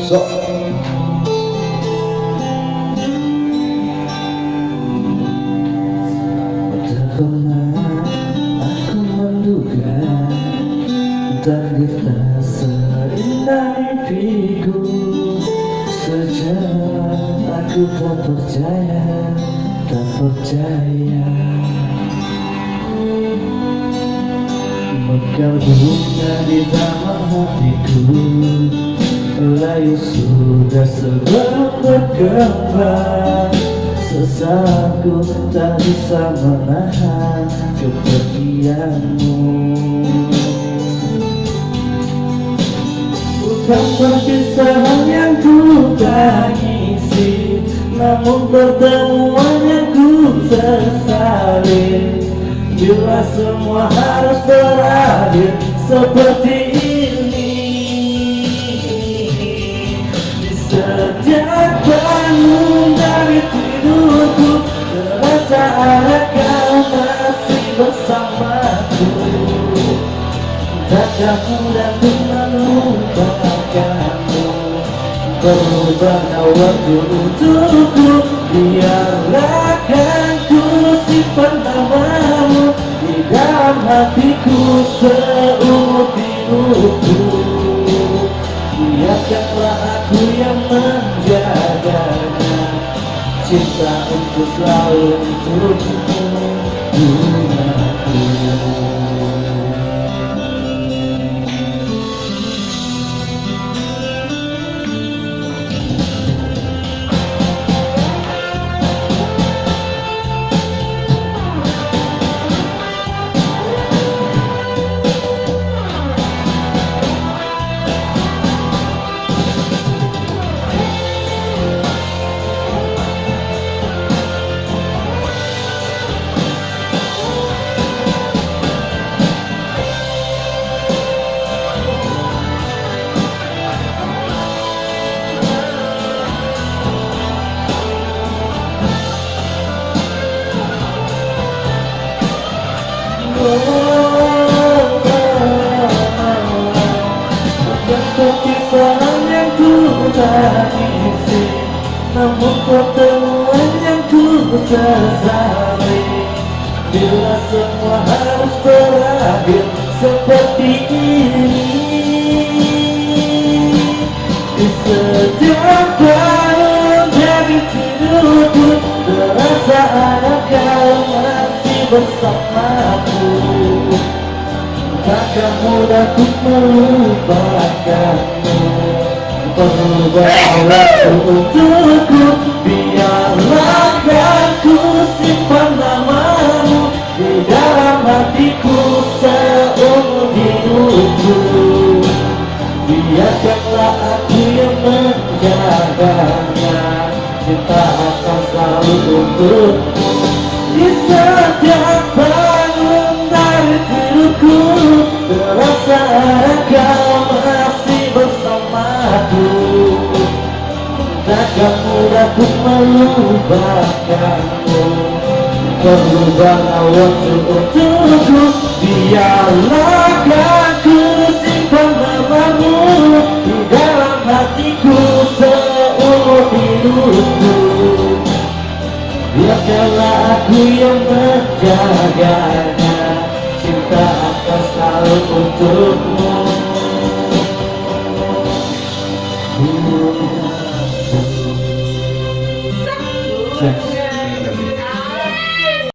Sok. Pernah aku menduga takdir tak seindah mimpiku. Sejak aku tak percaya, tak percaya. Mekar bunga di taman hatiku, layu sudah sebelum berkembang. Sesaku tak bisa menahan kepergianmu. Bukan perpisahan yang ku tangisi, namun pertemuan yang ku sesali. Bila semua harus berakhir seperti ini, di setiap bangun dari tidurku, terasa ada kau masih bersamaku. Takkan mudah untuk melupakanmu. Berubahnya waktu untukku, biarlah kan ku simpan namamu di dalam hatiku seumur hidupku. Biarkanlah aku yang menjaganya, cinta untuk selalu untukmu, bungaku. Bukan perpisahan yang ku tangisi, namun pertemuan yang ku sesali. Bila semua harus berakhir seperti ini, di setiap bangun dari tidurku, terasa ada kau masih bersamaku. Takkan mudah untuk melupakanmu. Berubah waktu untukku, biarlah kan ku simpan namamu di dalam hatiku seumur hidupku. Biarkanlah aku yang menjaganya, cinta akan selalu untukmu. Di setiap bangun dari tidurku, terasa ada kau masih bersamaku. Takkan mudah untuk melupakanmu. Berubahlah waktu untukku, biarlah kan ku simpan namamu di dalam hatiku seumur hidupku. Biarkanlah aku yang menjaganya, cinta akan selalu untukmu. Bungaku.